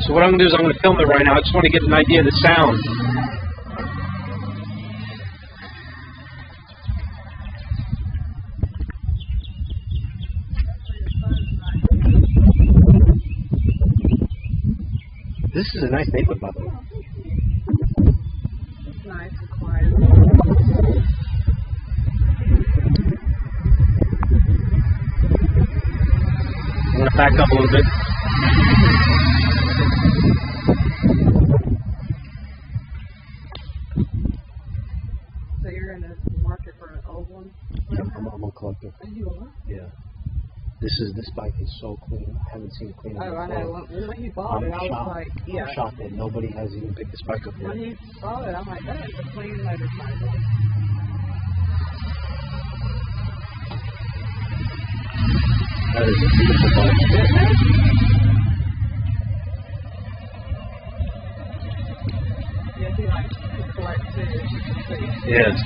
So what I'm going to do is I'm going to film it right now. I just want to get an idea of the sound. This is a nice neighborhood, by the way. It's nice and quiet. I'm going to back up a little bit. So you're in the market for an old one? Yeah, I'm a collector. Oh, you are? Yeah. This bike is so clean. I haven't seen it clean. Oh, I know. When you bought it, I was like, yeah. I'm shocked that nobody has even picked this bike up yet. When you saw it, I'm like, that is a clean motorcycle. That is a beautiful bike. Yeah, he likes to collect too. Yes.